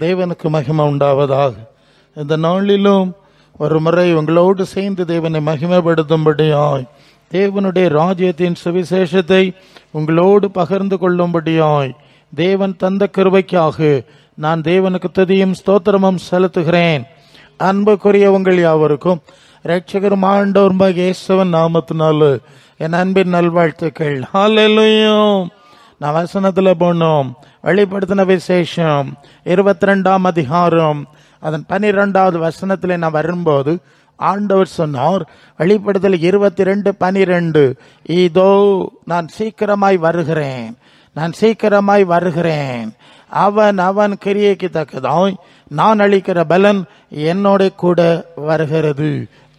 தேவனுக்கு மகிமை உண்டாவதாக. இந்த நாளிலும் ஒரு முறை உங்களோடு சேர்ந்து தேவனை மகிமைப்படுத்தும்படியாய், தேவனுடைய ராஜ்யத்தின் சுவிசேஷத்தை உங்களோடு பகிர்ந்து கொள்ளும்படியாய் தேவன் தந்த கிருபைக்காக நான் தேவனுக்கு துதியும் ஸ்தோத்திரமும் செலுத்துகிறேன். அன்புக்குரிய உங்கள் யாவருக்கும் இரட்சகரும் ஆண்டவருமாகிய இயேசுவின் நாமத்தினால என் அன்பின் நல்வாழ்த்துக்கள். ஹல்லேலூயா. நான் வசனத்துல போனோம். வெளிப்படுத்தின விசேஷம் 22ஆம் அதிகாரம் அதன் 12வது வசனத்திலே நான் வரும்போது ஆண்டவர் சொன்னார், வெளிப்படுத்தல் 22:12, இதோ நான் சீக்கிரமாய் வருகிறேன், நான் சீக்கிரமாய் வருகிறேன், அவன் அவன் கிரியைக்கு தக்கதாய் நான் அளிக்கிற பலன் என்னோட கூட வருகிறது.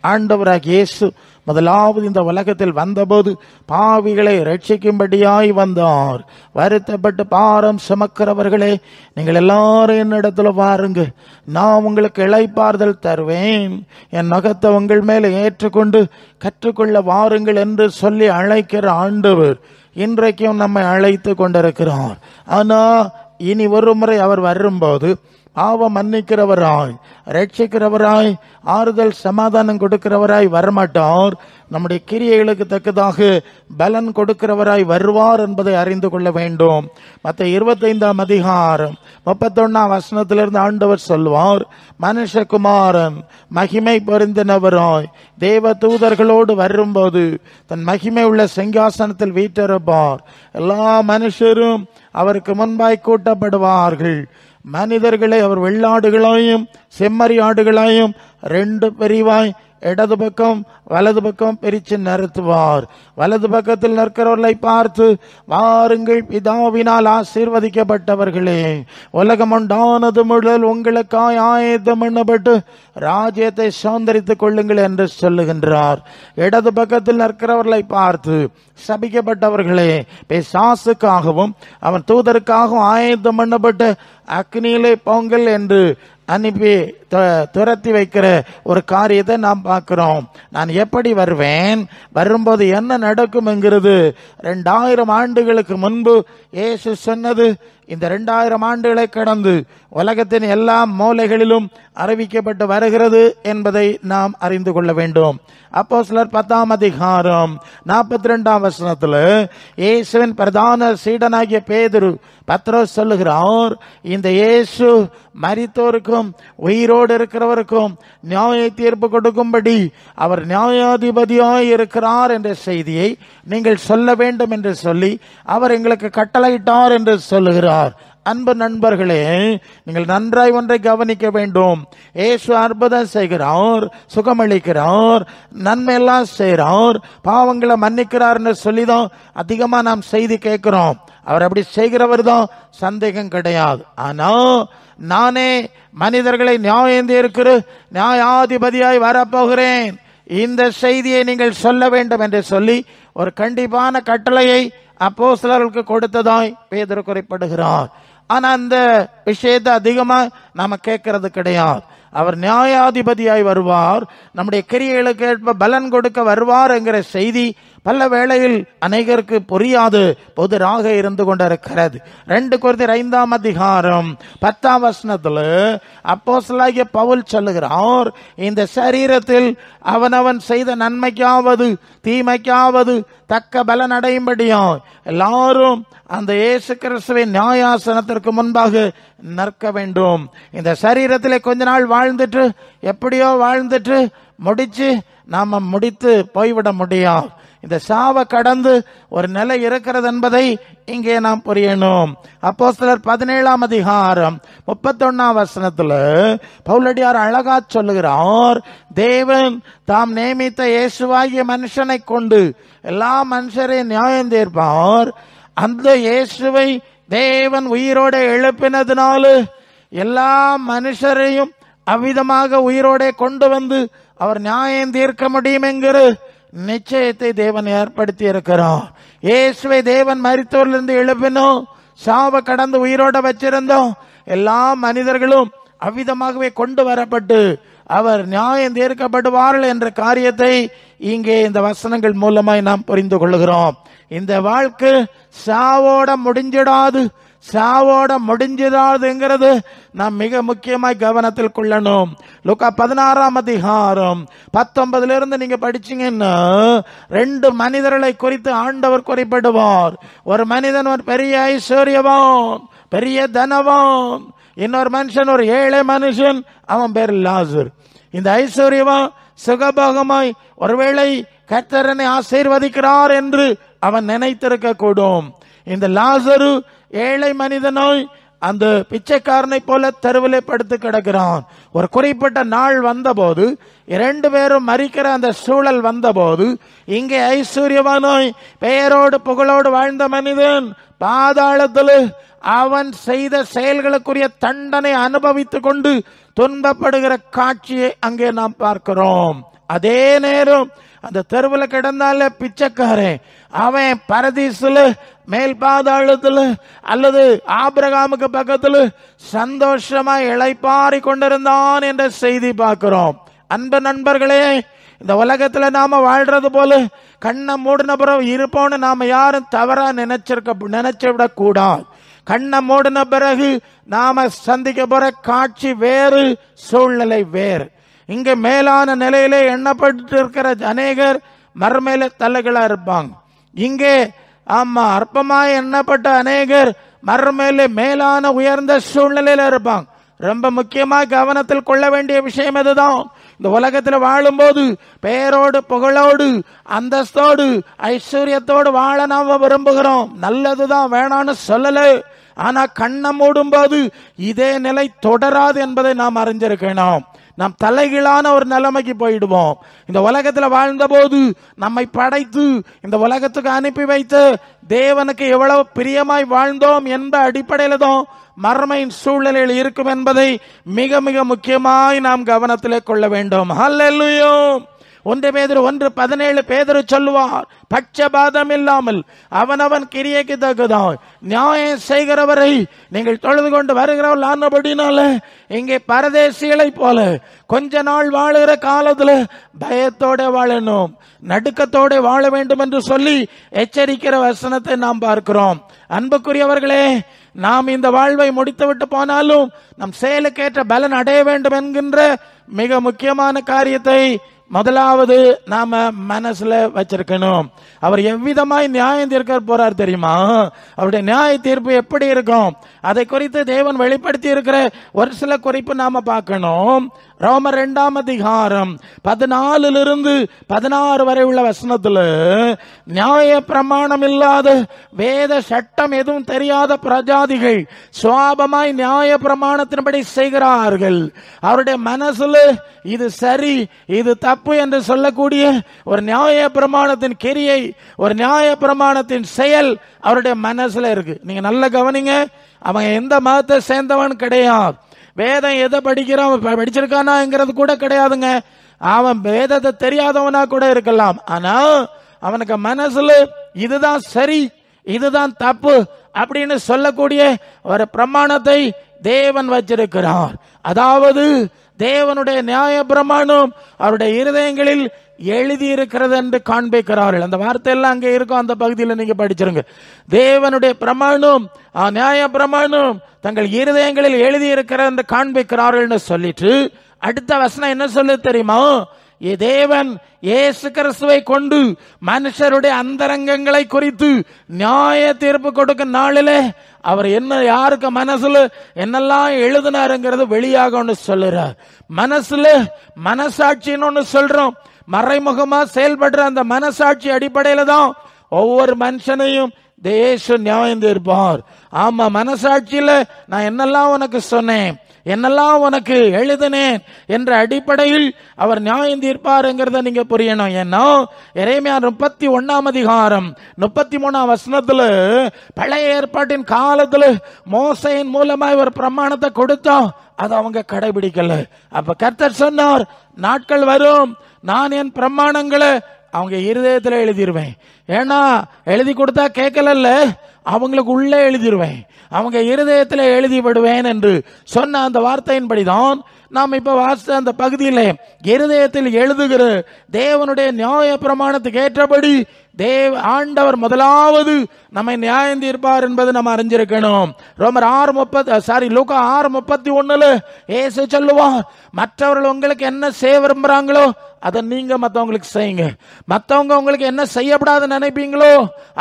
ஆண்டவராகிய இயேசு முதலாவது இந்த உலகத்தில் வந்தபோது பாவிகளை ரட்சிக்கும்படியாய் வந்தார். வருத்தப்பட்டு பாரம் சுமக்கிறவர்களே, நீங்கள் எல்லாரும் என்னிடத்துல வாருங்க, நான் உங்களுக்கு இளைப்பாறுதல் தருவேன், என் நகத்தை உங்கள் மேலே ஏற்றுக்கொண்டு கற்றுக்கொள்ள வாருங்கள் என்று சொல்லி அழைக்கிற ஆண்டவர் இன்றைக்கும் நம்மை அழைத்து கொண்டிருக்கிறார். ஆனா இனி ஒரு முறை அவர் வரும்போது பாவம் மன்னிக்கிறவராய், ரட்சிக்கிறவராய், ஆறுதல் சமாதானம் கொடுக்கிறவராய் வரமாட்டார். நம்முடைய கிரியைகளுக்கு தக்கதாக பலன் கொடுக்கிறவராய் வருவார் என்பதை அறிந்து கொள்ள வேண்டும். மத்த 25ஆம் அதிகாரம் 31ஆம் வசனத்திலிருந்து ஆண்டவர் சொல்வார், மனுஷகுமாரன் மகிமை பொருந்தினவராய் தேவ தூதர்களோடு வரும்போது தன் மகிமை உள்ள சிங்காசனத்தில் வீற்றிருப்பார். எல்லா மனுஷரும் அவருக்கு முன்பாய் கூட்டப்படுவார்கள். மனிதர்களை அவர் வெள்ளாடுகளாயும் செம்மறி ஆடுகளாயும் 2 பிரிவாய் இடது பக்கம் வலது பக்கம் பிரிச்சு நிறுத்துவார். வலது பக்கத்தில் நிற்கிறவர்களை பார்த்து, வாருங்கள் பிதாவினால் ஆசீர்வதிக்கப்பட்டவர்களே, உலகம் உண்டானது முதல் உங்களுக்காய் ஆயத்தம் பண்ணப்பட்டு ராஜ்யத்தை சுதந்தரித்துக் கொள்ளுங்கள் என்று சொல்லுகின்றார். இடது பக்கத்தில் நிற்கிறவர்களை பார்த்து, சபிக்கப்பட்டவர்களே, பிசாசுக்காகவும் அவன் தூதருக்காகவும் ஆயத்தம் பண்ணப்பட்ட அக்னியிலே பொங்கல் என்று அனுப்பி துரத்தி வைக்கிற ஒரு காரியத்தை நாம் பார்க்கிறோம். நான் எப்படி வருவேன், வரும்போது என்ன நடக்கும் என்கிறது 2000 ஆண்டுகளுக்கு முன்பு இயேசு சொன்னது இந்த 2000 ஆண்டுகளை கடந்து உலகத்தின் எல்லா மூலைகளிலும் அறிவிக்கப்பட்டு வருகிறது என்பதை நாம் அறிந்து கொள்ள வேண்டும். அப்போஸ்தலர் 10ஆம் அதிகாரம் 42ஆம் வசனத்துல இயேசுவின் பிரதான சீடனாகிய பேதுரு பத்ரோஸ் சொல்லுகிறார், இந்த இயேசு மரித்தோருக்கும் உயிரோடு இருக்கிறவருக்கும் நியாய தீர்ப்பு கொடுக்கும்படி அவர் நியாயாதிபதியாய் இருக்கிறார் என்ற செய்தியை நீங்கள் சொல்ல வேண்டும் என்று சொல்லி அவர் எங்களுக்கு கட்டளையிட்டார் என்று சொல்லுகிறார். அன்பு நண்பர்களே, நீங்கள் நன்றாய் ஒன்றை கவனிக்க வேண்டும். இயேசு அற்புதம் செய்கிறார், சுகமளிக்கிறார், நன்மையெல்லாம் செய்கிறார், பாவங்களை மன்னிக்கிறார் என்று சொல்லிதான் அதிகமா நாம் செய்தி கேட்கிறோம். அவர் அப்படி செய்கிறவர் தான், சந்தேகம் கிடையாது. ஆனா நானே மனிதர்களை நியாயம் தீர்க்கிற நியாயாதிபதியாய் வரப்போகிறேன், இந்த செய்தியை நீங்கள் சொல்ல வேண்டும் என்று சொல்லி ஒரு கண்டிப்பான கட்டளையை அப்போஸ்தலர்களுக்கு கொடுத்ததாய் பேதுரு குறிப்பிடுகிறார். ஆனா அந்த விஷயத்தை அதிகமா நாம கேட்கறது கிடையாது. அவர் நியாயாதிபதியாய் வருவார், நம்முடைய கிரியைகளுக்கு ஏற்ப பலன் கொடுக்க வருவார் என்கிற செய்தி பல வேளையில் அநேகருக்கு புரியாது பொதுராக இருந்து கொண்டிருக்கிறது. 2 கொரிந்தியர் 5ஆம் அதிகாரம் 10ஆம் வசனத்துல அப்போஸ்தலனாகிய பவுல் சொல்லுகிறார், இந்த சரீரத்தில் அவனவன் செய்த நன்மைக்காவது தீமைக்காவது தக்க பலன் அடையும்படியாய் எல்லாரும் அந்த இயேசு கிறிஸ்துவின் நியாயாசனத்திற்கு முன்பாக நிற்க வேண்டும். இந்த சரீரத்திலே கொஞ்ச நாள் வாழ்ந்துட்டு எப்படியோ வாழ்ந்துட்டு முடிச்சு நாம முடித்து போய்விட முடியாது. இந்த சாவை கடந்து ஒரு நிலை இருக்கிறது என்பதை இங்கே நாம் புரியணும். அப்போஸ்தலர் 17ஆம் அதிகாரம் 31ஆம் வசனத்துல பவுலடியார் அழகா சொல்லுகிறார், தேவன் தாம் நியமித்த இயேசுவாகிய மனுஷனை கொண்டு எல்லா மனுஷரையும் நியாயம் தீர்ப்பார். அந்த இயேசுவை தேவன் உயிரோட எழுப்பினதுனால எல்லா மனுஷரையும் அவ்விதமாக உயிரோட கொண்டு வந்து அவர் நியாயம் தீர்க்க முடியும் என்கிற நிச்சயத்தை தேவன் ஏற்படுத்தி இருக்கிறார். இயேசுவை தேவன் மரித்தோரிலிருந்து எழுப்பினோம், சாவை கடந்து உயிரோட வச்சிருந்தோம், எல்லா மனிதர்களும் அவ்விதமாகவே கொண்டு வரப்பட்டு அவர் நியாயம் தீர்க்கப்படுவார்கள் என்ற காரியத்தை இங்கே இந்த வசனங்கள் மூலமாய் நாம் புரிந்து கொள்கிறோம். இந்த வாழ்க்கை சாவோட முடிஞ்சிடாது, சாவோட முடிஞ்சிடாதுங்கிறது நாம் மிக முக்கியமாய் கவனத்தில் கொள்ளணும். லூக்கா 16ஆம் அதிகாரம் 19 நீங்க படிச்சீங்கன்னா 2 மனிதர்களை குறித்து ஆண்டவர் குறிப்பிடுவார். ஒரு மனிதன் ஒரு பெரிய ஐஸ்வர்யவான், பெரிய தனவான். இன்னொரு மனுஷன் ஒரு ஏழை மனுஷன், அவன் பேர் லாசர். இந்த ஐஸ்வர்யவான் சுகபோகமாய் ஒருவேளை கர்த்தரனை ஆசீர்வதிக்கிறார் என்று அவன் நினைத்திருக்க கூடும். இந்த லாசரு ஏழை மனிதனாய் அந்த பிச்சைக்காரனை போல தெருவிலே படுத்து கிடக்கிறான். ஒரு குறிப்பிட்ட நாள் வந்தபோது 2 பேரும் மரிக்கிற அந்த சூழல் வந்தபோது இங்கே ஐஸ்வர்யவானாய் பெயரோடு புகழோடு வாழ்ந்த மனிதன் பாதாளத்தில் அவன் செய்த செயல்களுக்குரிய தண்டனை அனுபவித்துக் கொண்டு துன்பப்படுகிற காட்சியை அங்கே நாம் பார்க்கிறோம். அதே நேரம் அந்த தெருவில் கிடந்தால பிச்சைக்காரன், அவன் பரதீசுல மேல் பாதாளத்துல அல்லது ஆபிரகாமுக்கு பக்கத்துல சந்தோஷமா இளைப்பாரி கொண்டிருந்தான் என்ற செய்தி பார்க்கிறோம். அன்பு நண்பர்களே, இந்த உலகத்துல நாம வாழ்றது போல கண்ணை மூடின பிறகு இருப்போம்னு நாம யாரும் தவறா நினைச்சுவிடக் கூடாது. கண்ணை மூடின பிறகு நாம சந்திக்க போற காட்சி வேறு, சூழ்நிலை வேறு. இங்க மேலான நிலையிலே எண்ணப்பட்டு இருக்கிற அநேகர் மறுமையில தலைகளா இருப்பாங்க. இங்கே ஆமா அற்பமாய் எண்ணப்பட்ட அநேகர் மறுமையில மேலான உயர்ந்த சூழ்நிலையில இருப்பாங்க. ரொம்ப முக்கியமா கவனத்தில் கொள்ள வேண்டிய விஷயம் இதுதான். இந்த உலகத்தில் வாழும்போது பெயரோடு புகழோடு அந்தஸ்தோடு ஐஸ்வர்யத்தோடு வாழ நாம விரும்புகிறோம். நல்லதுதான், வேணான்னு சொல்லல. ஆனா கண்ணை மூடும் போது இதே நிலை தொடராது என்பதை நாம் அறிஞ்சிருக்கணும். நாம் தலைகீழான ஒரு நிலைமைக்கு போயிடுவோம். இந்த உலகத்தில் வாழ்ந்த போது நம்மை படைத்து இந்த உலகத்துக்கு அனுப்பி வைத்த தேவனுக்கு எவ்வளவு பிரியமாய் வாழ்ந்தோம் என்ற அடிப்படையில் தான் மர்மையின் சூழ்நிலையில் இருக்கும் என்பதை மிக மிக முக்கியமாய் நாம் கவனத்திலே கொள்ள வேண்டும். ஹல்லேலூயா. 1 பேதுரு 1:17 பேதுரு சொல்லுவார், பட்சபாதம் இல்லாமல் அவனவன் கிரியைக்கு தக்கதாய் நியாயம் செய்கிறவரை நீங்கள் தொழுது கொண்டு வருகிறவள் ஆனபடினால இங்கே பரதேசிகளை போல கொஞ்ச நாள் வாழுகிற காலத்துல பயத்தோட வாழணும், நடுக்கத்தோட வாழ வேண்டும் என்று சொல்லி எச்சரிக்கிற வசனத்தை நாம் பார்க்கிறோம். அன்புக்குரியவர்களே, நாம் இந்த வாழ்வை முடித்துவிட்டு போனாலும் நம் செயலுக்கேற்ற பலன் அடைய வேண்டும் என்கின்ற மிக முக்கியமான காரியத்தை முதலாவது நாம மனசுல வச்சிருக்கணும். அவர் எவ்விதமாய் நியாயம் தீர்க்க போறார் தெரியுமா? அவருடைய நியாய தீர்ப்பு எப்படி இருக்கும் அதை குறித்து தேவன் வெளிப்படுத்தி இருக்கிற ஒரு சில குறிப்பு நாம பார்க்கணும். ரோமர் 2ஆம் அதிகாரம் 14 16 வரை உள்ள வசனத்துல நியாய பிரமாணம் இல்லாத வேத சட்டம் எதுவும் தெரியாத பிரஜாதிகள் சுவாபமாய் நியாய பிரமாணத்தின்படி செய்கிறார்கள். அவருடைய மனசுல இது சரி இது தப்பு என்று சொல்லக்கூடிய ஒரு நியாய பிரமாணத்தின் கிரியை, ஒரு நியாய பிரமாணத்தின் செயல் அவருடைய மனசுல இருக்கு. நீங்க நல்ல கவனிங்க. அவன் எந்த மதத்தை சேர்ந்தவன் கிடையாது. வேதம் எதை படிக்கிறான் படிச்சிருக்கானாங்கிறது கூட கிடையாதுங்க. அவன் வேதத்தை தெரியாதவனா கூட இருக்கலாம். ஆனா அவனுக்கு மனசுல இதுதான் சரி இதுதான் தப்பு அப்படின்னு சொல்லக்கூடிய ஒரு பிரமாணத்தை தேவன் வச்சிருக்கிறார். அதாவது தேவனுடைய நியாய பிரமாணம் அவருடைய இருதயங்களில் எழுதி இருக்கிறது என்று காண்பிக்கிறார்கள். அந்த வார்த்தை எல்லாம் அங்கே இருக்கும், அந்த பகுதியில் நீங்க படிச்சிருங்க. தேவனுடைய பிரமாணம் நியாய பிரமாணம் தங்கள் இருதயங்களில் எழுதி இருக்கிறது என்று காண்பிக்கிறார்கள் சொல்லிட்டு அடுத்த வசனம் என்ன சொல்லு தெரியுமா? தேவன் இயேசு கிறிஸ்துவை கொண்டு மனுஷருடைய அந்தரங்கங்களை குறித்து நியாய தீர்ப்பு கொடுக்கும் நாளிலே அவர் என்ன யாருக்கு மனசுல என்னெல்லாம் எழுதினாருங்கிறது வெளியாக ஒன்று சொல்லுறார். மனசுல மனசாட்சின்னு ஒன்று சொல்றோம். மறைமுகமா செயல்படுற அந்த மனசாட்சி அடிப்படையில தான் ஒவ்வொரு மனுஷனையும் தேச நியாயம் தீர்ப்பார். ஆமா, மனசாட்சியில நான் என்னெல்லாம் உனக்கு சொன்னேன் என்னெல்லாம் உனக்கு எழுதினேன் என்ற அடிப்படையில் அவர் நியாயம் தீர்ப்பாருங்கிறத நீங்க புரியணும். ஏன்னா எரேமியா 31ஆம் அதிகாரம் 33ஆம் வசனத்துல பழைய ஏற்பாட்டின் காலத்துல மோசையின் மூலமாய் ஒரு பிரமாணத்தை கொடுத்தா அதை அவங்க கடைபிடிக்கல. அப்ப கர்த்தர் சொன்னார், நாட்கள் வரும் நான் என் பிரமாணங்களை அவங்க இருதயத்துல எழுதிருவேன். ஏன்னா எழுதி கொடுத்தா கேட்கல, அவங்களுக்கு உள்ளே எழுதிருவேன், அவங்க இருதயத்தில் எழுதி விடுவேன் என்று சொன்ன அந்த வார்த்தையின்படிதான் நாம் இப்ப வாசித்த அந்த பகுதியில இருதயத்தில் எழுதுகிற தேவனுடைய நியாய பிரமாணத்துக்கு ஏற்றபடி ஆண்டவர் முதலாவது நம்மை நியாயம் தீர்ப்பார் என்பது நம்ம அறிஞ்சிருக்கணும். லூக்கா 6:31 இயேசு சொல்லுவார், மற்றவர்கள் உங்களுக்கு என்ன செய்ய விரும்புறாங்களோ அதை நீங்க மற்றவங்களுக்கு செய்யுங்க. மற்றவங்க உங்களுக்கு என்ன செய்யப்படாதுன்னு நினைப்பீங்களோ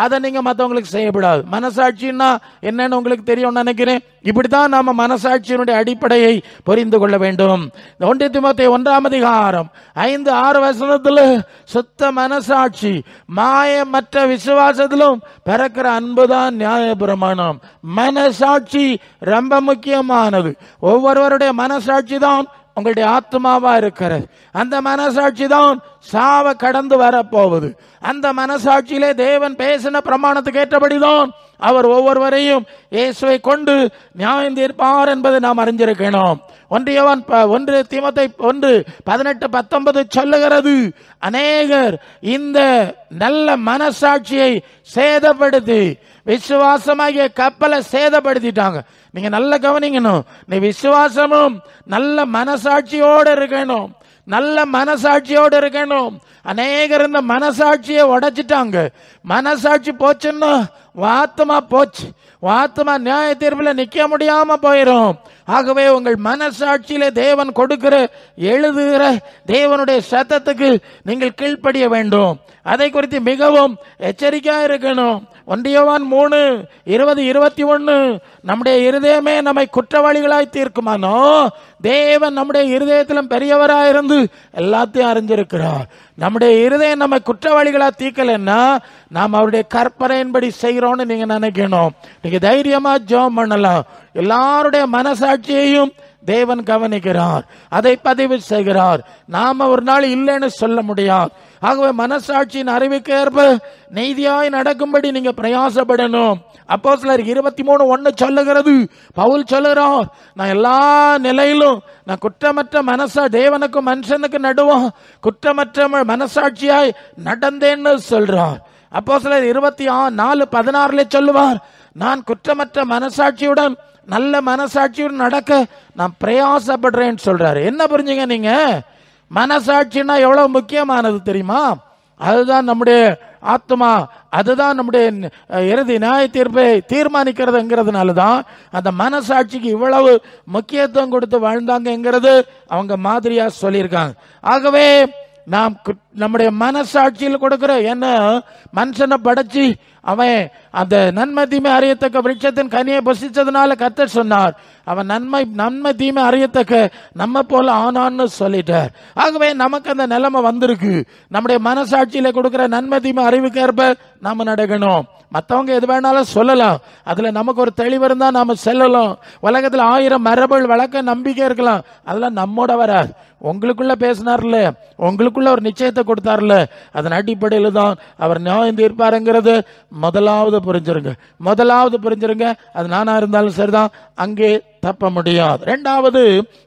அதை நீங்க மற்றவங்களுக்கு செய்யப்படாது. மனசாட்சின்னா என்னன்னு உங்களுக்கு தெரியும் நினைக்கிறேன். இப்படித்தான் நாம மனசாட்சியினுடைய அடிப்படையை புரிந்து கொள்ள வேண்டும். 1 தீமோத்தேயு 1:5-6 சுத்த மனசாட்சி மாயமற்ற விசுவாசத்திலும் பிறக்கிற அன்புதான் நியாய பிரமாணம். மனசாட்சி ரொம்ப முக்கியமானது. ஒவ்வொருவருடைய மனசாட்சி தான் உங்களுடைய ஆத்மாவா இருக்கிறது. அந்த மனசாட்சி தான் சாவ கடந்து வரப்போவது. அந்த மனசாட்சியிலே தேவன் பேசின பிரமாணத்துக்கு ஏற்றபடிதான் அவர் ஒவ்வொருவரையும் இயேசுவை கொண்டு நியாயம் தீர்ப்பார் என்பதை நாம் அறிஞ்சிருக்கணும். 1 தீமோத்தேயு 1:18-19 சொல்லுகிறது, அநேகர் இந்த நல்ல மனசாட்சியை சேதப்படுத்தி விசுவாசமாகிய கப்பலை சேதப்படுத்திட்டாங்க. நீங்க நல்ல கவனிக்கணும். நீ விசுவாசமும் நல்ல மனசாட்சியோடு இருக்கணும். நல்ல மனசாட்சியோடு இருக்கணும். அநேகர் இந்த மனசாட்சியை உடைச்சிட்டாங்க. மனசாட்சி போச்சுன்னா ஆத்மா போச்சு. ஆத்மா நியாய தீர்ப்பில் நிக்க முடியாம போயிடும். ஆகவே உங்கள் மனசாட்சியிலே தேவன் கொடுக்கிற எழுதுகிற தேவனுடைய சத்தத்துக்கு நீங்கள் கீழ்ப்படிய வேண்டும். அதை குறித்து மிகவும் எச்சரிக்கையா இருக்கணும். 1 யோவான் 3:20-21 நம்முடைய இருதயமே நம்மை குற்றவாளிகளாய் தீர்க்குமானோ தேவன் நம்முடைய இருதயத்திலும் பெரியவராயிருந்து எல்லாத்தையும் அறிஞ்சிருக்கிறார். நம்முடைய இருதயம் நம்ம குற்றவாளிகளா தீர்க்கலன்னா நாம் அவருடைய கற்பனையின்படி செய்கிறோம்னு நீங்க நினைக்கணும். நீங்க தைரியமா ஜெபம் பண்ணலாம். எல்லாருடைய மனசாட்சியையும் தேவன் கவனிக்கிறார், அதை பதிவு செய்கிறார். நாம ஒரு நாள் இல்லைன்னு சொல்ல முடியாது. ஆகவே மனசாட்சியின் அறிவுக்கு ஏற்ப நீதியாய் நடக்கும்படி நீங்க பிரயாசப்படணும். அப்போஸ்தலர் 23:1 சொல்லுகிறது, பவுல் சொல்லுகிறார், நான் எல்லா நிலையிலும் நான் குற்றமற்ற தேவனுக்கும் மனுஷனுக்கு நடுவோம் குற்றமற்ற மனசாட்சியாய் நடந்தேன்னு சொல்றார். அப்போஸ்தலர் 24:16 சொல்லுவார், நான் குற்றமற்ற மனசாட்சியுடன் நல்ல மனசாட்சியுடன் நடக்க நான் பிரயாசப்படுறேன்னு சொல்றாரு. என்ன புரிஞ்சுங்க நீங்க? மனசாட்சினா எவ்வளவு முக்கியமானது தெரியுமா? அதுதான் நம்முடைய ஆத்மா, அதுதான் நம்முடைய இறுதி நியாய தீர்ப்பை தீர்மானிக்கிறதுங்கிறதுனால தான் அந்த மனசாட்சிக்கு இவ்வளவு முக்கியத்துவம் கொடுத்து வாழ்ந்தாங்கிறது அவங்க மாதிரியா சொல்லியிருக்காங்க. ஆகவே நாம் நம்முடைய மனசாட்சியில் கொடுக்கிற என்ன மனுஷனை படைச்சு அவன் அந்த நன்மை தீமை அறியத்தக்க விருட்சத்தின் கனியை புசிச்சதுனால கர்த்தர் சொன்னார், அவன் நன்மை தீமை அறியத்தக்க நம்ம போல ஆனான்னு சொல்லிட்டார். ஆகவே நமக்கு அந்த நிலைமை வந்திருக்கு. நம்முடைய மனசாட்சியில கொடுக்கிற நன்மை தீமை அறிவுக்கு ஏற்ப நாம நடக்கணும். மற்றவங்க எது வேணாலும் சொல்லலாம், அதுல நமக்கு ஒரு தெளிவு இருந்தா நாம செல்லலாம். உலகத்துல 1000 மரபுகள் வழக்க நம்பிக்கை இருக்கலாம், அதெல்லாம் நம்மோட வராது. உங்களுக்குள்ள பேசினார்ல, உங்களுக்குள்ள ஒரு நிச்சயத்தை கொடுத்தார்ல, அதன் அடிப்படையில் தான் அவர் நியாயம் தீர்ப்பாருங்கிறது முதலாவது புரிஞ்சிருங்க. அது நானா இருந்தாலும் சரிதான், அங்கே தப்ப முடியாது. 2வது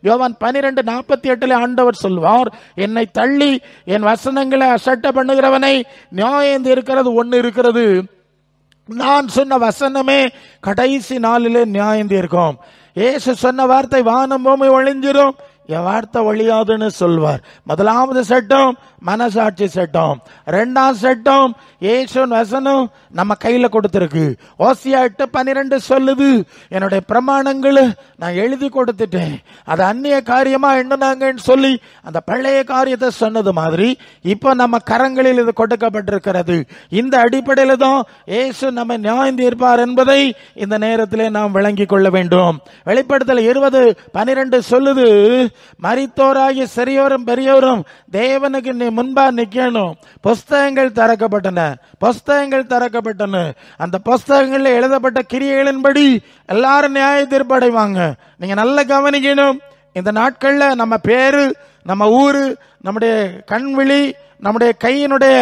யோவான் 12:48 ஆண்டவர் சொல்வார், என்னை தள்ளி என் வசனங்களை அசட்டை பண்ணுகிறவனை நியாயம் தீர்க்கிறது ஒன்னு இருக்கிறது, நான் சொன்ன வசனமே கடைசி நாளிலே நியாயம் தீர்க்கும். இயேசு சொன்ன வார்த்தை வானம் பூமி ஒளிஞ்சிரும், என் வார்த்தை ஒழியாதுன்னு சொல்வார். முதலாவது சட்டம் மனசாட்சி சட்டம். 2ஆம் சட்டம் இயேசுவின் வசனம் நம்ம கையில கொடுத்திருக்கு. ஓசியா 8:12 சொல்லுது, என்னுடைய பிரமாணங்களை நான் எழுதி கொடுத்துட்டேன், அது அந்நிய காரியமா எண்ணுனாங்கன்னு சொல்லி அந்த பழைய காரியத்தை சொன்னது மாதிரி இப்ப நம்ம கரங்களில் இது கொடுக்கப்பட்டிருக்கிறது. இந்த அடிப்படையில தான் இயேசு நம்ம நியாயம் தீர்ப்பார் என்பதை இந்த நேரத்திலே நாம் விளங்கிக் கொள்ள வேண்டும். வெளிப்படுத்தல் 20:12 சொல்லுது, மரித்தோராகிய சிறியோரும் பெரியோரும் தேவனுக்கு முன்பா நிக்கணும். புஸ்தகங்கள் திறக்கப்பட்டன. அந்த புஸ்தகங்களில் எழுதப்பட்ட கிரியைகளின்படி எல்லாரும் நியாய தீர்ப்பு அடைவாங்க. நீங்க நல்ல கவனிக்கணும். இந்த நாட்கள்ல நம்ம பேரு, நம்ம ஊரு, நம்முடைய கண்விழி, நம்முடைய கையினுடைய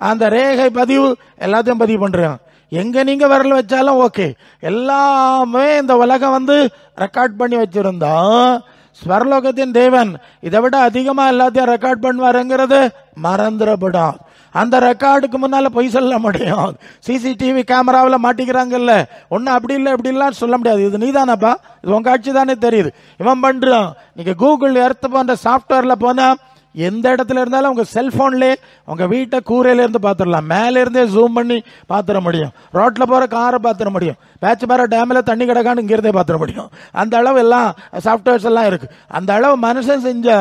அந்த ரேகை பதிவு எல்லாத்தையும் பதிவு பண்றோம். எங்க நீங்க விரல் வச்சாலும் ஓகே, எல்லாமே இந்த உலகம் ரெக்கார்ட் பண்ணி வச்சிருந்தா ஸ்வர்லோகத்தின் தேவன் இதை விட அதிகமா எல்லாத்தையும் ரெக்கார்ட் பண்ணுவாருங்கிறது மறந்துடப்படும். அந்த ரெக்கார்டுக்கு முன்னால பொய் சொல்ல முடியும். சிசிடிவி கேமராவில் மாட்டிக்கிறாங்கல்ல, ஒன்னும் அப்படி இல்லை இப்படி இல்லைன்னு சொல்ல முடியாது. இது நீதானப்பா, இது உங்க ஆட்சி தானே தெரியுது, இவன் பண்றான். நீங்க கூகுள் எர்த் போன்ற சாப்ட்வேர்ல போனா எந்த இடத்துல இருந்தாலும் உங்க செல்போன்லேயே உங்க வீட்டை கூரையில இருந்து பார்த்துடலாம். மேல இருந்தே ஜூம் பண்ணி பார்த்துட முடியும். ரோட்ல போற காரை பார்த்துட முடியும். பேச்சுப்பாறை டேம்ல தண்ணி கிடக்கான்னு இங்கிருந்தே பார்த்துட முடியும். அந்த அளவு எல்லாம் சாஃப்ட்வேர்ஸ் எல்லாம் இருக்கு. அந்த அளவு மனுஷன் செஞ்சா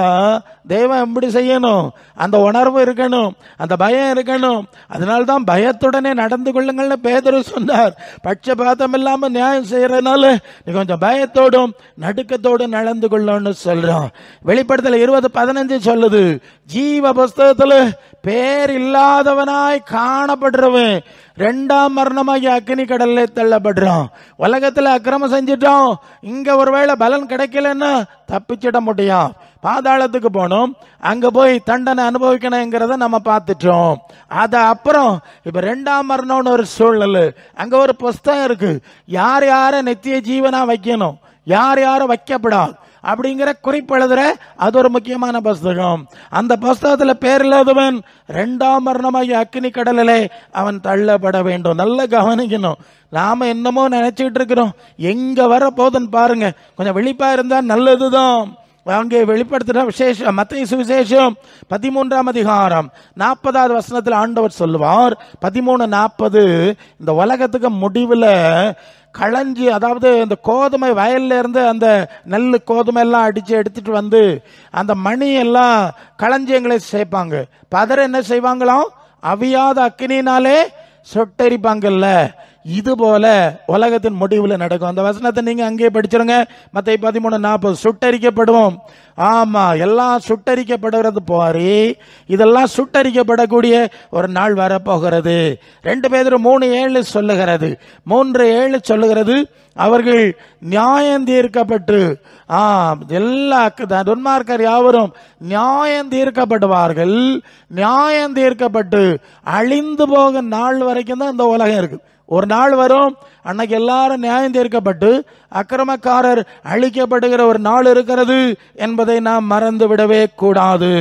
தெய்வம் எப்படி செய்யணும்? அந்த உணர்வு இருக்கணும், அந்த பயம் இருக்கணும். அதனால்தான் பயத்துடனே நடந்து கொள்ளுங்கள்னு பேதுரு சொன்னார். பட்சபாதம் இல்லாம நியாயம் செய்யறதுனால நீ கொஞ்சம் பயத்தோடும் நடுக்கத்தோடும் நடந்து கொள்ளணும்னு சொல்றோம். வெளிப்படுத்தல 20:15 சொல்லுது, ஜீவ புஸ்தகத்துல பேர் இல்லாதவனாய் காணப்படுறவன் இரண்டாம் மரணமாகி அக்னி கடல்ல தள்ளப்படுறான். உலகத்துல அக்கிரமம் செஞ்சிட்டோம், இங்க ஒருவேளை பலன் கிடைக்கலன்னா தப்பிச்சிட முடியும். பாதாளத்துக்கு போனோம், அங்க போய் தண்டனை அனுபவிக்கணுங்கிறத நம்ம பார்த்துட்டோம். அத அப்புறம் இப்ப இரண்டாம் மரணம்னு ஒரு சூழ்நிலை. அங்க ஒரு புஸ்தகம் இருக்கு, யார் யார நித்திய ஜீவனா வைக்கணும், யார் யார வைக்கப்படாது அப்படிங்கிற குறிப்பெழுதுற அது ஒரு முக்கியமான புஸ்தகம். அந்த புஸ்தகத்துல பேர் இல்லாதவன் இரண்டாம் மரணமாகி அக்னி கடலிலே அவன் தள்ளப்பட வேண்டும். நல்லா கவனிக்கணும். நாம என்னமோ நினைச்சிட்டு இருக்கிறோம், எங்க வர போதுன்னு பாருங்க. கொஞ்சம் விழிப்பா இருந்தா நல்லதுதான். அங்கே வெளிப்படுத்துற விசேஷம் மத்தேயு சுவிசேஷம் 13ஆம் அதிகாரம் 40வது வசனத்தில் ஆண்டவர் சொல்லுவார், 13:40, இந்த உலகத்துக்கு முடிவுல களஞ்சி, அதாவது இந்த கோதுமை வயல்ல இருந்து அந்த நெல் கோதுமை எல்லாம் அடிச்சு எடுத்துட்டு வந்து அந்த மணி எல்லாம் களஞ்சியங்களை சேர்ப்பாங்க. பதர் என்ன செய்வாங்களாம்? அவியாத அக்கினினாலே சொட்டரிப்பாங்கல்ல. இது போல உலகத்தின் முடிவுல நடக்கும். அந்த வசனத்தை நீங்க அங்கே படிச்சிருங்க. மத்தேயு 13:40, சுட்டரிக்கப்படுவோம். ஆமா, எல்லாம் சுட்டரிக்கப்படுகிறது போரி, இதெல்லாம் சுட்டரிக்கப்படக்கூடிய ஒரு நாள் வரப்போகிறது. 2 பேதுரு 3:7 சொல்லுகிறது, 3:7 சொல்லுகிறது, அவர்கள் நியாயம் தீர்க்கப்பட்டு எல்லா துன்மார்க்கர் யாவரும் நியாயம் தீர்க்கப்படுவார்கள். நியாயம் தீர்க்கப்பட்டு அழிந்து போக நாள் வரைக்கும் தான் இந்த உலகம் இருக்கு. ஒரு நாள் வரும், அன்னைக்கு எல்லாரும் நியாயம் தீர்க்கப்பட்டு அக்கிரமக்காரர் அழிக்கப்படுகிற ஒரு நாள் இருக்கிறது என்பதை நாம் மறந்து விடவே கூடாது.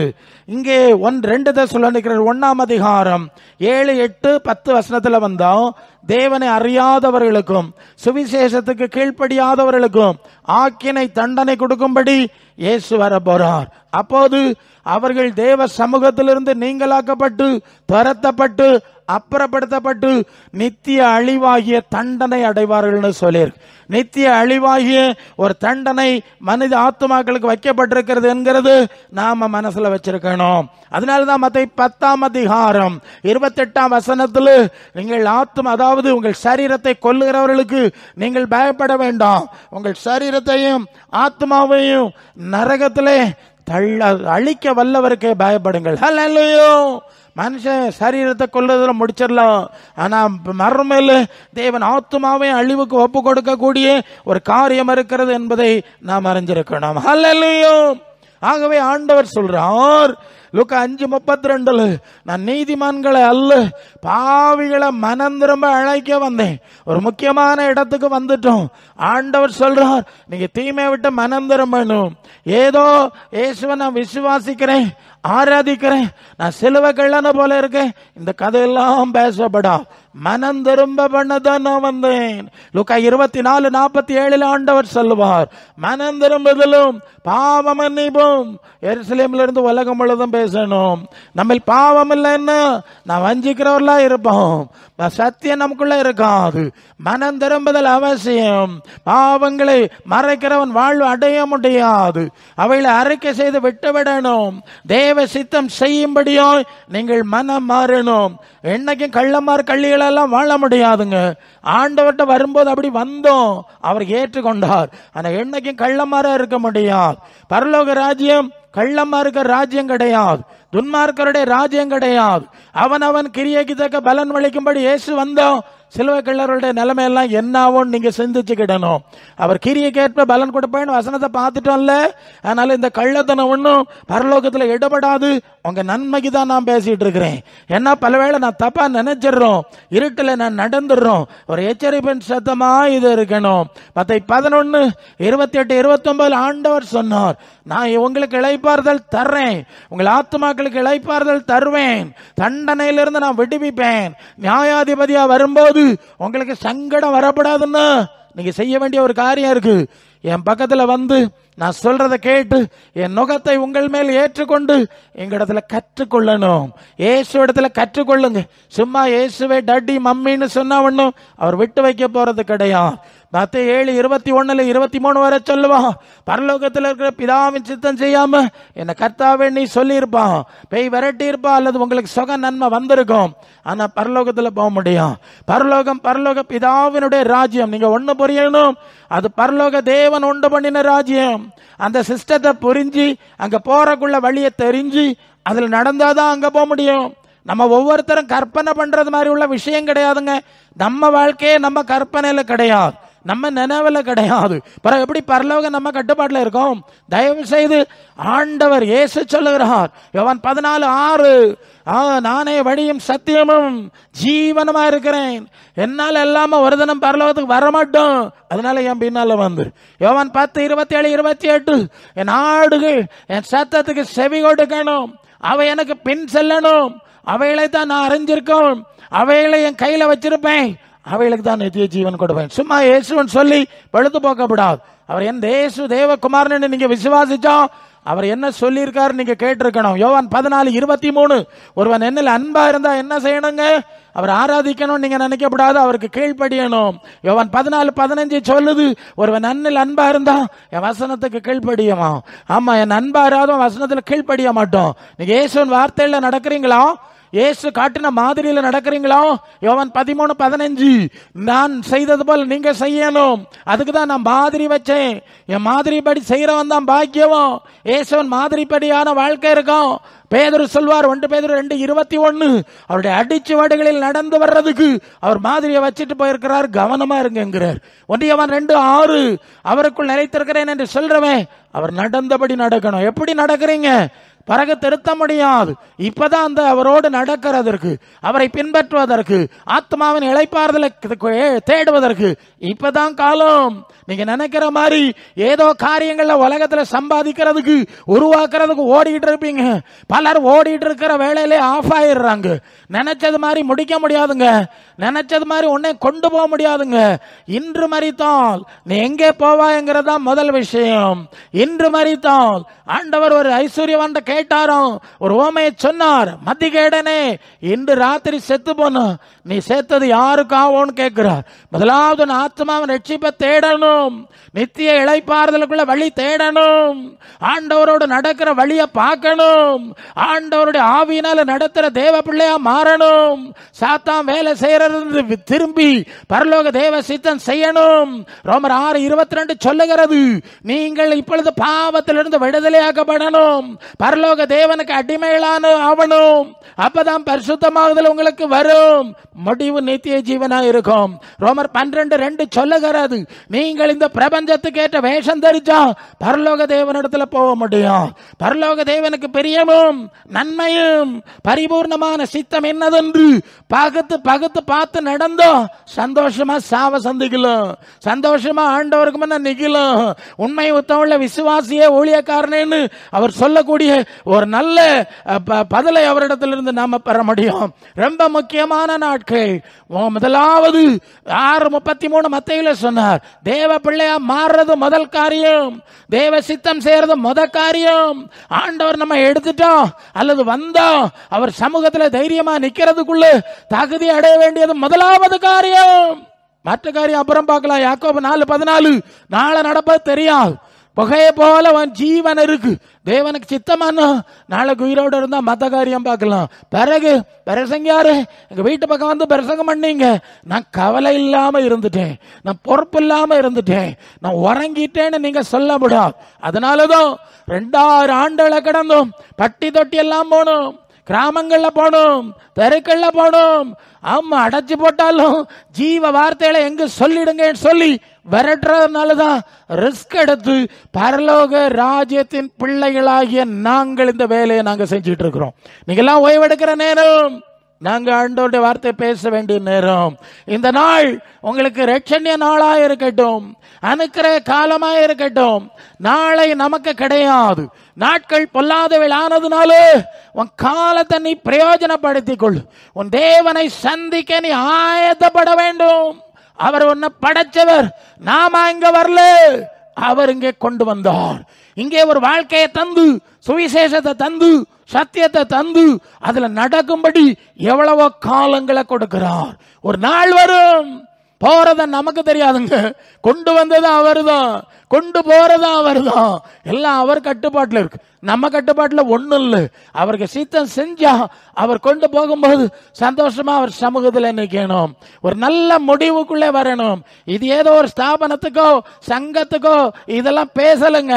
இங்கே 2 தெசலோனிக்கர் 1ஆம் அதிகாரம் 7, 8, 10 வசனத்துல வந்தோம், தேவனை அறியாதவர்களுக்கும் சுவிசேஷத்துக்கு கீழ்ப்படியாதவர்களுக்கும் ஆக்கினை தண்டனை கொடுக்கும்படி இயேசு வர போறார். அப்போது அவர்கள் தேவ சமூகத்திலிருந்து நீங்களாக்கப்பட்டு துரத்தப்பட்டு அப்புறப்படுத்தப்பட்டு நித்திய அழிவாகிய தண்டனை அடைவார்கள் சொல்லியிருக்கு. நித்திய அழிவாகிய ஒரு தண்டனை மனித ஆத்துமாக்களுக்கு வைக்கப்பட்டிருக்கிறது என்கிறது நாம மனசுல வச்சிருக்கணும். அதனாலதான் மத்தேயு 10ஆம் அதிகாரம் 28ஆம் வசனத்தில் நீங்கள் அதாவது உங்கள் சரீரத்தை கொல்லுகிறவர்களுக்கு நீங்கள் பயப்பட வேண்டாம், உங்கள் சரீரத்தையும் ஆத்மாவையும் நரகத்திலே அழிக்க வல்லவருக்கே பயப்படுங்கள். ஹல்லேலூயா. மனுஷன் சரீரத்தை கொல்றதுல முடிச்சிடலாம், ஆனா மறுமையில தேவன் ஆத்துமாவையும் அழிவுக்கு ஒப்பு கொடுக்கக்கூடிய ஒரு காரியம் இருக்கிறது என்பதை நாம் அறிஞ்சிருக்கணும். ஹல்லேலூயா. ஆகவே ஆண்டவர் சொல்றார் லூக்கா 5:32, நான் நீதிமான்களை அல்ல பாவிகளை மனம் திரும்ப அழைக்க வந்தேன். ஒரு முக்கியமான இடத்துக்கு வந்துட்டோம். ஆண்டவர் சொல்றார், நீங்க தீமையை விட்டு மனம் திரும்பணும். ஏதோ இயேசுவை நான் விசுவாசிக்கிறேன், ஆராதிக்கிறேன், நான் சிலுவை கள்ளன போல இருக்கேன், இந்த கதையெல்லாம் பேசப்படா. மனம் திரும்ப பண்ணதான் நான் வந்தேன். லூக்கா 24:47 ஆண்டவர் சொல்லுவார், மனம் திரும்புதலும் பாவ மன்னிப்பும் எருசலேம்ல இருந்து உலகம் முழுவதும் பேசணும். நம்ம பாவம் இல்லைன்னா நான் வஞ்சிக்கிறவர்களா இருப்போம், சத்தியம் நமக்குள்ள இருக்காது. மனம் திரும்புதல் அவசியம். பாவங்களை மறைக்கிறவன் வாழ்வு அடைய முடியாது. அவைகளை அறிக்கை செய்து விட்டுவிடணும். தேவ சித்தம் செய்யும்படியோ நீங்கள் மனம் மாறணும். என்னைக்கும் கள்ளமார் கள்ளிகள் எல்லாம் வாழ முடியாதுங்க. ஆண்டவர்கிட்ட வரும்போது அப்படி வந்தோம், அவர் ஏற்றுக்கொண்டார். ஆனா என்னைக்கும் கள்ளமாரா இருக்க முடியாது. பரலோக ராஜ்யம் கள்ளமார்க்க ராஜ்யம் கிடையாது, துன்மார்க்கருடைய ராஜ்யம் கிடையாது. அவன் கிரியைக்கு தக்க பலன் வலிக்கும்படி இயேசு வந்தோம். சிலுவை கள்ளருடைய நிலைமை எல்லாம் என்னாவும் நீங்க சிந்திச்சுக்கிடணும். அவர் கிரியைக்கேற்ப பலன் கொடுப்பேன்னு வசனத்தை பார்த்துட்டோம்ல. அதனால இந்த கள்ளத்தனம் ஒன்றும் பரலோகத்துல இடப்படாது. உங்க நன்மைக்கு தான் நான் பேசிட்டு இருக்கிறேன். ஏன்னா பலவேளை நான் தப்பா நினைச்சிடறோம், இருட்டுல நான் நடந்துடுறோம். ஒரு எச்சரிப்பின் சத்தமா இது இருக்கணும். மத்தேயு 11:28-29 ஆண்டவர் சொன்னார், நான் உங்களுக்கு இளைப்பாறுதல் தர்றேன், உங்கள் ஆத்துமாக்களுக்கு இளைப்பாறுதல் தருவேன், தண்டனையிலிருந்து நான் விடுவிப்பேன். நியாயாதிபதியா வரும்போது உங்களுக்கு சங்கடம் வரப்படாதுன்னு நீங்க செய்ய வேண்டிய ஒரு காரியம் இருக்கு. என் பக்கத்துல வந்து நான் சொல்றதை கேட்டு என் நுகத்தை உங்கள் மேல் ஏற்றுக்கொண்டு எங்க இடத்துல கற்றுக்கொள்ளணும். இயேசு இடத்துல கற்றுக்கொள்ளுங்க. சும்மா இயேசுவே டட்டி மம்மின்னு சொன்னா ஒண்ணும் அவர் விட்டு வைக்க போறது கிடையாது. மத்தேயு 7:21-23 வரை சொல்லுவான், பரலோகத்தில் இருக்கிற பிதாவின் சித்தம் செய்யாம என்ன கர்த்தாவே நீ சொல்லியிருப்பான், பேய் விரட்டி இருப்பா, அல்லது உங்களுக்கு சுக நன்மை வந்திருக்கும். ஆனா பரலோகத்தில் போக முடியும். பரலோக பிதாவினுடைய ராஜ்யம். நீங்க ஒண்ணு புரியணும், அது பரலோக தேவன் உண்டு பண்ணின ராஜ்யம். அந்த சிஸ்டத்தை புரிஞ்சு அங்க போறக்குள்ள வழியை தெரிஞ்சு அதுல நடந்தாதான் அங்க போக முடியும். நம்ம ஒவ்வொருத்தரும் கற்பனை பண்றது மாதிரி உள்ள விஷயம் கிடையாதுங்க. நம்ம வாழ்க்கையே நம்ம கற்பனையில கிடையாது, நம்ம நினைவுல கிடையாது. எப்படி பரலோகம் நம்ம கட்டுப்பாட்டில் இருக்கோம்? தயவு செய்து ஆண்டவர் இயேசு சொல்லுகிறார், யோவான் 14:6, நானே வழியும் சத்தியமும் ஜீவனமா இருக்கிறேன், என்னால எல்லாம ஒரு தினம் பரலோகத்துக்கு வரமாட்டோம், அதனால என் பின்னால வந்து. யோவான் 10:27-28, என் ஆடுகள் என் சத்தத்துக்கு செவி கொடுக்கணும், அவை எனக்கு பின் செல்லணும், அவைகளை தான் நான் அறிஞ்சிருக்கோம், அவைகளை என் கையில வச்சிருப்பேன், அவைகளுக்கு தான் நித்திய ஜீவன் கொடுப்பேன். சும்மா இயேசுன்னு சொல்லி பழுத்து போக்கப்படாது. அவர் என் இயேசு தேவகுமாரன் நீங்க விசுவாசிச்சா அவர் என்ன சொல்லியிருக்காரு நீங்க கேட்டிருக்கணும். யோவான் 14:23, ஒருவன் என்னில் அன்பா இருந்தா என்ன செய்யணுங்க? அவர் ஆராதிக்கணும் நீங்க நினைக்கப்படாது, அவருக்கு கீழ்ப்படியணும். யோவான் 14:15 சொல்லுது, ஒருவன் என்னில் அன்பா இருந்தா என் வசனத்துக்கு கீழ்ப்படியுமா. ஆமா, என் அன்பா இராதவன் வசனத்துல கீழ்ப்படிய மாட்டோம். நீங்க இயேசுவின் வார்த்தையில நடக்கிறீங்களா? இயேசு காட்டின மாதிரியில நடக்கிறீங்களா? யோவான் 13:15, நான் செய்தது போல நீங்க செய்யணும், அதுக்கு தான் நான் மாதிரி வச்சேன், என் மாதிரிப்படி செய்யறவன் தான் பாக்கியவன். இயேசுவன் மாதிரிப்படியான வாழ்க்கை இருக்கும். பேதுரு சொல்வார் 1 பேதுரு 2:21, அவருடைய அடிச்சுவடுகளில் நடந்து வர்றதுக்கு அவர் மாதிரியை வச்சுட்டு போயிருக்கிறார், கவனமா இருங்கிறார். 1 யோவான் 2:6, அவருக்குள் நிலைத்திருக்கிறேன் என்று சொல்றவன் அவர் நடந்தபடி நடக்கணும். எப்படி நடக்கிறீங்க? பிறகு திருத்த முடியாது. இப்பதான் அந்த அவரோடு நடக்கிறதற்கு, அவரை பின்பற்றுவதற்கு, ஆத்மாவின் இளைப்பாறுதலை தேடுவதற்கு இப்பதான் காலம். நீங்க நினைக்கிற மாதிரி ஏதோ காரியங்கள்ல உலகத்துல சம்பாதிக்கிறதுக்கு உருவாக்குறதுக்கு ஓடிட்டு இருப்பீங்க. பலர் ஓடிட்டு இருக்கிற வேலையிலே ஆஃப் ஆயிடுறாங்க. நினைச்சது மாதிரி முடிக்க முடியாதுங்க, நினைச்சது மாதிரி உன்னை கொண்டு போக முடியாதுங்க. இன்று மரித்தால் நீ எங்கே போவாய்ங்கிறதா முதல் விஷயம். இன்று மரித்தால் ஆண்டவர் ஒரு ஐஸ்வர்யவான் கேட்டாராம், ஒரு ஓமையை சொன்னார், மத்திகேடனே இன்று ராத்திரி செத்து போன நீ சேர்த்தது யாருக்காவோன்னு கேட்கிறார். முதலாவது ஆத்மாவின் ரட்சிப்பை தேடணும், நித்திய இளைப்பாறுதலுக்குள்ள வழி தேடணும், ஆண்டவரோடு நடக்கிற வழியை பார்க்கணும், ஆண்டவருடைய ஆவியினால நடத்துற தேவ பிள்ளையா மாறணும், சாத்தான் வேலை செய்யறது திரும்பி பரலோக தேவ சித்தம் செய்யணும். ரோமர் 6:22 சொல்லுகிறது, நீங்கள் இப்பொழுது பாவத்திலிருந்து விடுதலையாக்கப்படணும், பரலோக தேவனுக்கு அடிமைகளான ஆவணும், அப்பதான் பரிசுத்தமாகுதல் உங்களுக்கு வரும், முடிவு நித்திய ஜீவனா இருக்கும். ரோமர் 12:2 சொல்லுகிறது, நீங்கள் இந்த பிரபஞ்சத்துக்கு ஏற்ற வேஷம் தரிச்சா பரலோக தேவனிடத்துல போக முடியும். பரலோக தேவனுக்கு பிரியமும் நன்மையும் பரிபூர்ணமான சித்தம் என்னதென்று பகுத்து பார்த்து நடந்தோம், சந்தோஷமா சாவ சந்திக்கலாம், சந்தோஷமா ஆண்டவருக்கு முன்ன நிக்கலாம். உண்மை உத்தமுள்ள விசுவாசியே ஊழியக்காரனேன்னு அவர் சொல்லக்கூடிய ஒரு நல்ல பதிலை அவரிடத்திலிருந்து நாம பெற முடியும். ரொம்ப முக்கியமான நாட்கள். முதலாவது 6:33 மத்தேயுல சொன்னார், தேவ பிள்ளையா மாறுறது முதல் காரியம், தேவ சித்தம் செய்யறது முதல் காரியம். ஆண்டவர் நம்ம எடுத்துட்டோம் அல்லது வந்தோம், அவர் சமூகத்துல தைரியமா நிக்கிறதுக்குள்ள தகுதி அடைய வேண்டியது முதலாவது காரியம். மற்ற காரியம் அப்புறம் பார்க்கலாம். யாக்கோபு 4:14, நாளை நடப்பது தெரியாது, புகையை போல உன் ஜீவன் இருக்கு, தேவனுக்கு சித்தமான நாளைக்கு உயிரோடு இருந்தா மத்த காரியம் பார்க்கலாம். பிறகு பிரசங்கியாரு எங்க வீட்டு பக்கம் வந்து பிரசங்கம் பண்ணீங்க, நான் கவலை இல்லாம இருந்துட்டேன், நான் பொறுப்பு இல்லாம இருந்துட்டேன், நான் உறங்கிட்டேன்னு நீங்க சொல்ல முடியாது. அதனாலதான் 2000 ஆண்டுகளை கடந்தோம், பட்டி தொட்டி எல்லாம் போனோம், கிராமங்கள்ல போனோம், தெருக்கள்ல போனோம். ஆமா, அடைச்சு போட்டாலும் ஜீவ வார்த்தைகளை எங்க சொல்லிடுங்கன்னு சொல்லி விரட்டுறதுனாலதான் ரிஸ்க் எடுத்து பரலோக ராஜ்யத்தின் பிள்ளைகளாகிய நாங்கள் இந்த வேலையை நாங்க செஞ்சுட்டு இருக்கிறோம். நீங்கெல்லாம் ஓய்வெடுக்கிற நேரம், நாங்க ஆண்டவருடைய வார்த்தை பேச வேண்டிய நேரம். இந்த நாள் உங்களுக்கு ரட்சணிய நாளா இருக்கட்டும், அனுக்கிற காலமா இருக்கட்டும். நாளை நமக்கு கிடையாது. நாட்கள் பொல்லாதவள் ஆனதுனால உன் காலத்தை நீ பிரயோஜனப்படுத்திக் கொள். உன் தேவனை சந்திக்க நீ ஆயத்தப்பட வேண்டும். அவர் உன்னை படைச்சவர், நாம இங்க வரல, அவர் இங்கே கொண்டு வந்தார். இங்கே ஒரு வாழ்க்கையை தந்து, சுவிசேஷத்தை தந்து, சத்தியத்தை தந்து அதுல நடக்கும்படி எவ்வளவோ காலங்களை கொடுக்கிறார். ஒரு நாள் வரும், போறத நமக்கு தெரியாதுங்க. கொண்டு வந்தது அவர் தான், கொண்டு போறது அவர் தான். எல்லாம் அவர் கட்டுப்பாட்டில் இருக்கு, நம்ம கட்டுப்பாட்டில் ஒன்றும் இல்லை. அவருக்கு சித்தம் செஞ்சா அவர் கொண்டு போகும்போது சந்தோஷமா அவர் சமூகத்தில் நிற்கணும், ஒரு நல்ல முடிவுக்குள்ளே வரணும். இது ஏதோ ஒரு ஸ்தாபனத்துக்கோ சங்கத்துக்கோ இதெல்லாம் பேசலுங்க.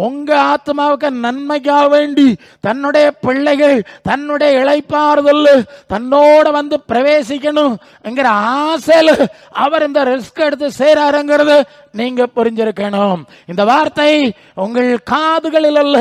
உங்க ஆத்மாவுக்கு நன்மைக்காக வேண்டி தன்னுடைய பிள்ளைகள் தன்னுடைய இளைப்பாறுதல் தன்னோட வந்து பிரவேசிக்கணும் என்கிற ஆசையில அவர் இந்த ரிஸ்க் எடுத்து சேராருங்கிறது நீங்க புரிஞ்சிருக்கணும். இந்த வார்த்தை உங்கள் காதுகளில் அல்ல,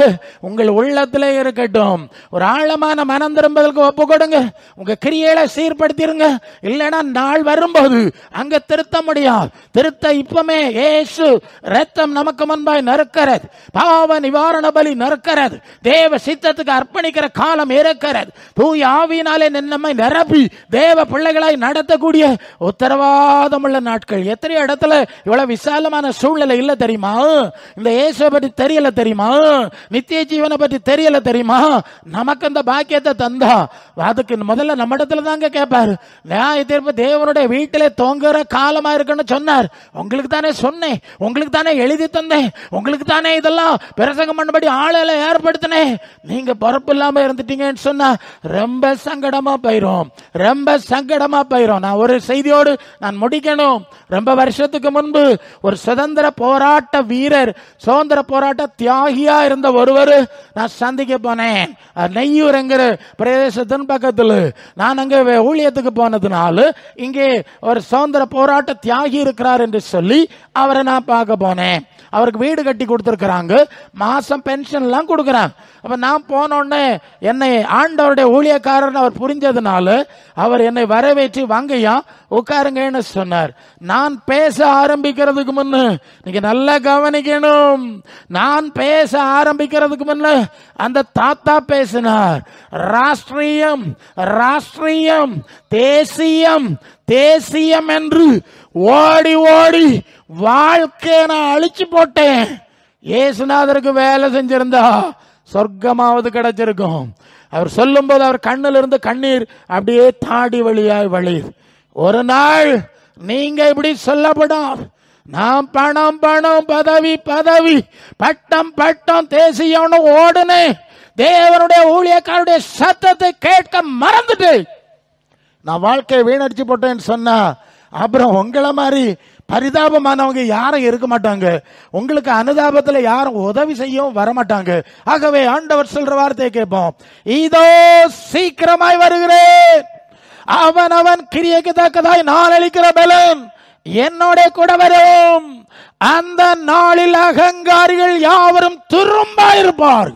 உங்கள் உள்ளத்திலே இருக்கட்டும். ஒரு ஆழமான மனம் திரும்புதலுக்கு ஒப்பு கொடுங்க, உங்க கிரியைகளை சீர்படுத்திருங்க. இல்லைன்னா நாள் வரும்போது அங்க திருத்த முடியாது. திருத்த இப்பமே இயேசு ரத்தம் நமக்கு முன்பாய் நறுக்கிறது, பாவ நிவாரண பலி நறுக்கிறது, தேவ சித்தத்துக்கு அர்ப்பணிக்கிற காலம் இருக்கிறது. தூய ஆவியினாலே நம்மை நிரப்பி தேவ பிள்ளைகளாய் நடத்தக்கூடிய உத்தரவாதம் உள்ள நாட்கள். எத்தனை இடத்துல இவ்வளவு விசாலமான சூழ்நிலை இல்ல தெரியுமா? இந்த இயேசுவை பற்றி தெரியல தெரியுமா? நித்திய ஜீவனை பற்றி தெரியல தெரியுமா? நமக்கு இந்த பாக்கியத்தை தந்தா அதுக்கு முதல்ல நம்ம இடத்துல தாங்க கேட்பாரு. நியாய தீர்ப்பு தேவனுடைய வீட்டிலே தோங்குற காலமா இருக்குன்னு சொன்னார். உங்களுக்கு தானே சொன்னேன், உங்களுக்கு தானே எழுதி தந்தேன், உங்களுக்கு தானே இதெல்லாம் பிரசங்கம் பண்ணபடி ஆளை ஏற்படுத்தினேன். நீங்க பொறுப்பு இல்லாம இருந்துட்டீங்கன்னு சொன்னா ரொம்ப சங்கடமா போயிரும், ரொம்ப சங்கடமா போயிரும். நான் ஒரு செய்தியோடு நான் முடிக்கணும். ரொம்ப வருஷத்துக்கு முன்பு ஒரு சுதந்திர போராட்ட வீரர், சுதந்திர போராட்ட தியாகியா இருந்த ஒருவர் நான் சந்திக்க போனேன். நெய்யூர் என்கிற பிரதேசத்தின் பக்கத்தில். நான் அங்க ஊழியத்துக்கு போனதுனால இங்கே ஒரு சுதந்திர போராட்ட தியாகி இருக்கிறார் என்று சொல்லி அவரை நான் பார்க்க போனேன். அவருக்கு வீடு கட்டி கொடுத்துருக்கிறாங்க, மாசம் பென்ஷன் எல்லாம் கொடுக்குறாங்க. அப்ப நான் போனோடனே என்னை ஆண்டவருடைய ஊழியக்காரர் அவர் புரிஞ்சதுனால அவர் என்னை வரவேற்று வாங்கய்யா உட்காருங்கன்னு சொன்னார். நான் பேச ஆரம்பிக்கிறதுக்கு முன்ன நீங்க நல்லா கவனிக்கணும், நான் பேச ஆரம்பிக்கிறதுக்கு முன்ன அந்த தாத்தா பேசினார். ராஷ்டிரியம் ராஷ்டிரியம், தேசியம் தேசியம் என்று ஓடி ஓடி வாழ்க்கையை நான் அழிச்சு போட்டேன். இயேசுநாதருக்கு வேலை செஞ்சிருந்தா சொர்க்கமாவது கிடைச்சிருக்கும். அவர் சொல்லும் போது அவர் கண்ணில் இருந்து கண்ணீர் அப்படியே தாடி வழியாய் வழியுது. ஒரு நாள் நீங்க இப்படி சொல்லப்படும், நான் பணம் பணம் பதவி பதவி பட்டம் பட்டம் தேசியம்னு ஓடுனேன், தேவனுடைய ஊழியக்காரருடைய சத்தத்தை கேட்க மறந்துட்டு நான் வாழ்க்கையை வீணடிச்சு போட்டேன்னு சொன்னா அப்புறம் உங்களை மாதிரி பரிதாபமானவங்க யாரும் இருக்க மாட்டாங்க, உங்களுக்கு அனுதாபத்தில் யாரும் உதவி செய்யவும் வரமாட்டாங்க. ஆகவே ஆண்டவர் சொல்ற வார்த்தையை கேட்போம். இதோ சீக்கிரமாய் வருகிறேன், அவன் அவன் கிரியைக்கு தக்கதாய் நான் அளிக்கிற பலன் என்னோட கூட வரும். அந்த நாளில் அகங்காரிகள் யாவரும் துரும்பா இருப்பார்.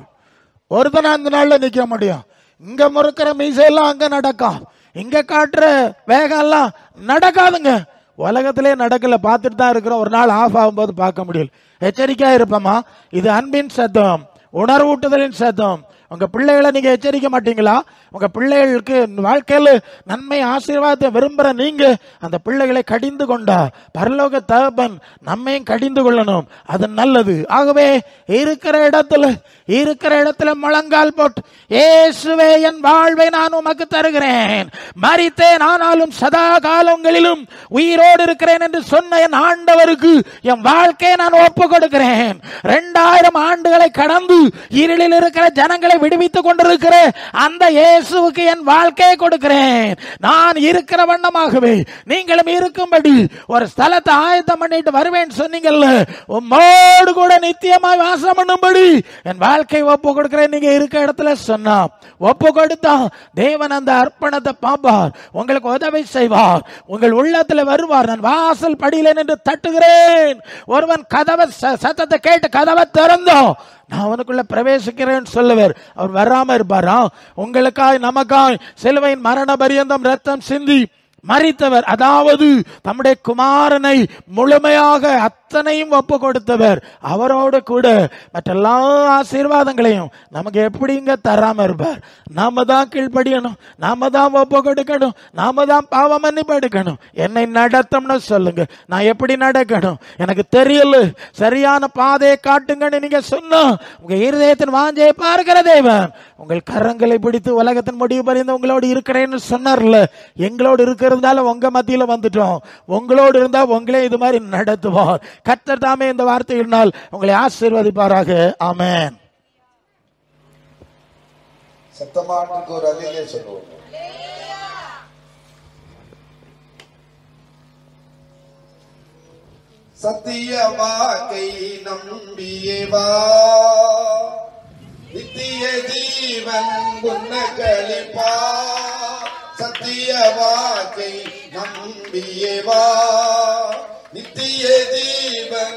ஒருத்தன் அந்த நாள்ல நிக்க முடியும். இங்க முறுக்கிற மீசையெல்லாம் அங்க நடக்கும், இங்க காட்டுற வேகம் எல்லாம் நடக்காதுங்க. உலகத்திலே நடக்கல, பார்த்துட்டு தான் இருக்கிறோம். ஒரு நாள் ஆஃப் ஆகும்போது பார்க்க முடியல. எச்சரிக்கையா இருப்போமா? இது அன்பின் சத்தம், உணர்வூட்டுதலின் சத்தம். உங்க பிள்ளைகளை நீங்க எச்சரிக்க மாட்டீங்களா? உங்க பிள்ளைகளுக்கு வாழ்க்கையில் நன்மை ஆசீர்வாதத்தை விரும்புற நீங்க அந்த பிள்ளைகளை கடிந்து கொண்டா பரலோக தகப்பன் நம்மையும் கடிந்து கொள்ளணும், அது நல்லது. ஆகவே இருக்கிற இடத்துல முழங்கால் போட்டு, இயேசுவே என் வாழ்வை நான் உமக்கு தருகிறேன், மரித்தேன் ஆனாலும் சதா காலங்களிலும் உயிரோடு இருக்கிறேன் என்று சொன்ன என் ஆண்டவருக்கு என் வாழ்க்கையை நான் ஒப்பு கொடுக்கிறேன். 2000 ஆண்டுகளை கடந்து இருளில் இருக்கிற ஜனங்களை விடுவித்துக் கொண்டிருக்கிற அந்த இயேசுவுக்கு என் வாழ்க்கையை கொடுக்கிறேன். நான் இருக்கிற வண்ணமாகவே நீங்களும் இருக்கும்படி ஒரு ஸ்தலத்தை ஆயத்தம் பண்ணிட்டு வருவேன் சொன்னீங்கல்ல, உம்மோடு கூட நித்தியமாய் வாசம் பண்ணும்படி என் வாழ்க்கை ஒப்பு கொடுக்கிறேன். நீங்க இருக்க இடத்துல சொன்னா ஒப்பு கொடுத்தா தேவன் அந்த அர்ப்பணத்தை பார்ப்பார், உங்களுக்கு உதவி செய்வார், உங்கள் உள்ளத்துல வருவார். நான் வாசல் படியில நின்று தட்டுகிறேன், ஒருவன் கதவை சத்தத்தை கேட்டு கதவை திறந்தோ நான் அவனுக்குள்ள பிரவேசிக்கிறேன் சொல்லுவார். அவர் வராம இருப்பாரா? உங்களுக்காய் நமக்காய் சிலுவையின் மரண பரியந்தம் ரத்தம் சிந்தி மரித்தவர், அதாவது தம்முடைய குமாரனை முழுமையாக அத்தனையும் ஒப்பு கொடுத்தவர், அவரோடு கூட மற்றெல்லா ஆசீர்வாதங்களையும் நமக்கு எப்படிங்க தராம இருப்பார்? நாம தான் கீழ்ப்படியணும், நாம தான் ஒப்பு கொடுக்கணும், நாம தான் பாவ மன்னிப்பு எடுக்கணும். என்னை நடத்தம்னு சொல்லுங்க. நான் எப்படி நடக்கணும்? எனக்கு தெரியல, சரியான பாதையை காட்டுங்கன்னு நீங்க சொன்னா உங்க இருதயத்தின் வாஞ்சையை பார்க்கிற தேவன் உங்கள் கரங்களை பிடித்து உலகத்தின் முடிவு பறிந்து உங்களோடு இருக்கிறேன்னு சொன்னார்ல. எங்களோடு இருக்கிறதுனால உங்க மத்தியில வந்துட்டோம். உங்களோடு இருந்தா உங்களே இது மாதிரி நடத்துவார். கர்த்தர் தாமே இந்த வார்த்தையினால் உங்களை ஆசீர்வதிப்பாராக. ஆமென். சத்தமாட்டுக்கு ஒரு அல்லேலூயா சொல்லுவோம். சத்திய வாக்கை நம்பியே வா, நித்திய ஜீவன் உன்னகளிப்பா. சத்திய வாக்கை நம்பியே வா, நித்திய ஜீவன்